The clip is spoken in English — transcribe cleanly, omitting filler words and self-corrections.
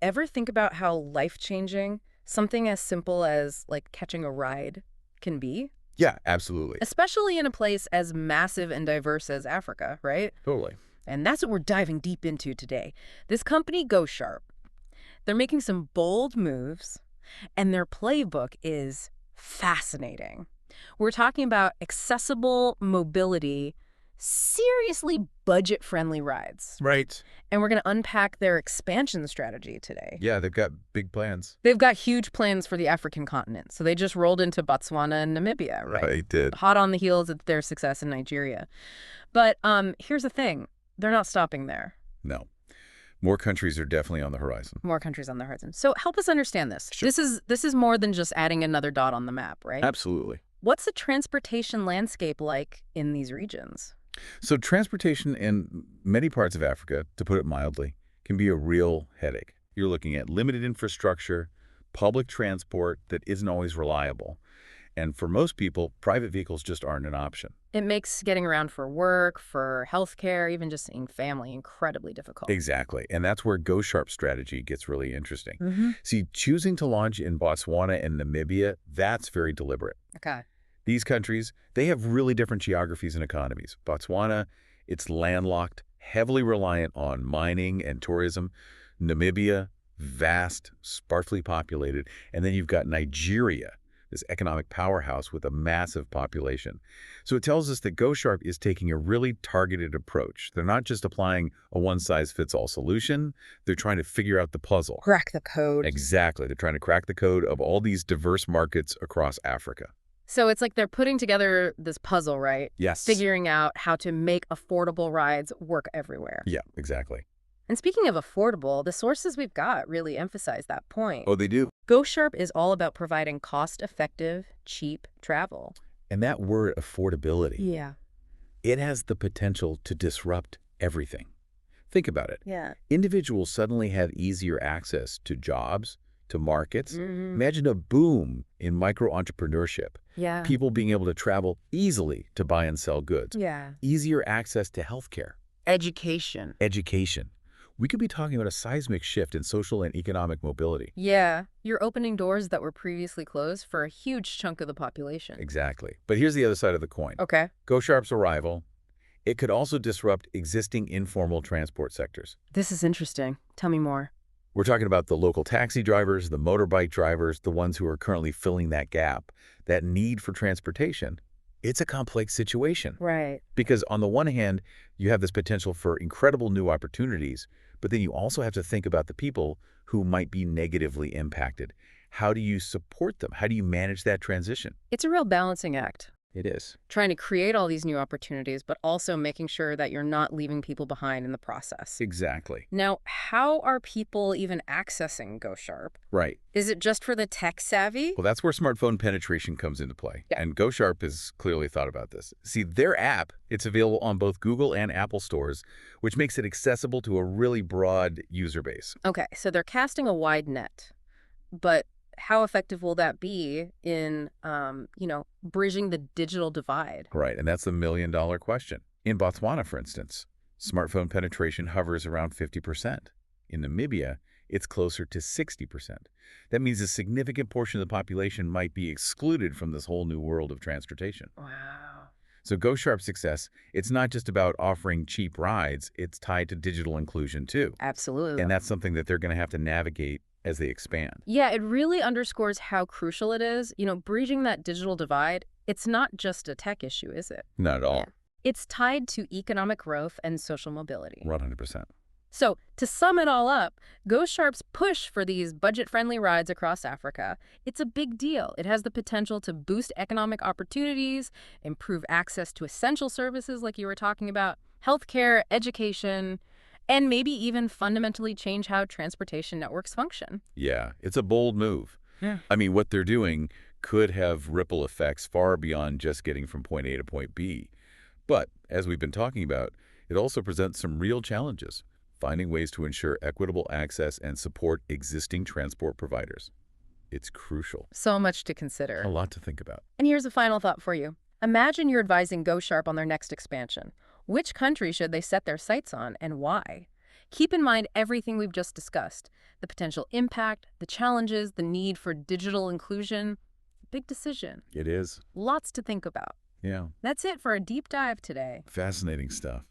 Ever think about how life-changing something as simple as, like, catching a ride can be? Yeah, absolutely. Especially in a place as massive and diverse as Africa, right? Totally. And that's what we're diving deep into today. This company, GoSharp, they're making some bold moves, and their playbook is fascinating. We're talking about accessible mobility, seriously budget-friendly rides. Right. And we're going to unpack their expansion strategy today. Yeah, they've got big plans. They've got huge plans for the African continent. So they just rolled into Botswana and Namibia, right? They did. Hot on the heels of their success in Nigeria. But here's the thing. They're not stopping there. No. More countries are definitely on the horizon. More countries on the horizon. So help us understand this. Sure. This is more than just adding another dot on the map, right? Absolutely. What's the transportation landscape like in these regions? So transportation in many parts of Africa, to put it mildly, can be a real headache. You're looking at limited infrastructure, public transport that isn't always reliable. And for most people, private vehicles just aren't an option. It makes getting around for work, for healthcare, even just seeing family incredibly difficult. Exactly. And that's where GoSharp's strategy gets really interesting. Mm-hmm. See, choosing to launch in Botswana and Namibia, that's very deliberate. Okay. These countries, they have really different geographies and economies. Botswana, it's landlocked, heavily reliant on mining and tourism. Namibia, vast, sparsely populated. And then you've got Nigeria, this economic powerhouse with a massive population. So it tells us that GoSharp is taking a really targeted approach. They're not just applying a one-size-fits-all solution. They're trying to figure out the puzzle. Crack the code. Exactly. They're trying to crack the code of all these diverse markets across Africa. So it's like they're putting together this puzzle, right? Yes. Figuring out how to make affordable rides work everywhere. Yeah, exactly. And speaking of affordable, the sources we've got really emphasize that point. Oh, they do. GoSharp is all about providing cost-effective, cheap travel. And that word affordability, Yeah. it has the potential to disrupt everything. Think about it. Yeah. Individuals suddenly have easier access to jobs, to markets. Mm-hmm. Imagine a boom in micro-entrepreneurship. Yeah. People being able to travel easily to buy and sell goods. Yeah. Easier access to healthcare. Education. Education. We could be talking about a seismic shift in social and economic mobility. Yeah. You're opening doors that were previously closed for a huge chunk of the population. Exactly. But here's the other side of the coin. Okay. GoSharp's arrival, it could also disrupt existing informal transport sectors. This is interesting. Tell me more. We're talking about the local taxi drivers, the motorbike drivers, the ones who are currently filling that gap, that need for transportation. It's a complex situation. Right. Because on the one hand, you have this potential for incredible new opportunities, but then you also have to think about the people who might be negatively impacted. How do you support them? How do you manage that transition? It's a real balancing act. It is. Trying to create all these new opportunities, but also making sure that you're not leaving people behind in the process. Exactly. Now, how are people even accessing GoSharp? Right. Is it just for the tech savvy? Well, that's where smartphone penetration comes into play. Yeah. And GoSharp has clearly thought about this. See, their app, it's available on both Google and Apple stores, which makes it accessible to a really broad user base. Okay, so they're casting a wide net, but how effective will that be in, bridging the digital divide? Right, and that's the million-dollar question. In Botswana, for instance, smartphone penetration hovers around 50%. In Namibia, it's closer to 60%. That means a significant portion of the population might be excluded from this whole new world of transportation. Wow. So GoSharp's success, it's not just about offering cheap rides, it's tied to digital inclusion too. Absolutely. And that's something that they're going to have to navigate as they expand. Yeah, it really underscores how crucial it is. Bridging that digital divide, it's not just a tech issue, is it? Not at all. Yeah. It's tied to economic growth and social mobility. 100%. So, to sum it all up, GoSharp's push for these budget-friendly rides across Africa, it's a big deal. It has the potential to boost economic opportunities, improve access to essential services like you were talking about, healthcare, education, and maybe even fundamentally change how transportation networks function. Yeah, it's a bold move. Yeah. I mean, what they're doing could have ripple effects far beyond just getting from point A to point B. But, as we've been talking about, it also presents some real challenges. Finding ways to ensure equitable access and support existing transport providers. It's crucial. So much to consider. A lot to think about. And here's a final thought for you. Imagine you're advising GoSharp on their next expansion. Which country should they set their sights on and why? Keep in mind everything we've just discussed, the potential impact, the challenges, the need for digital inclusion. Big decision. It is. Lots to think about. Yeah. That's it for a deep dive today. Fascinating stuff.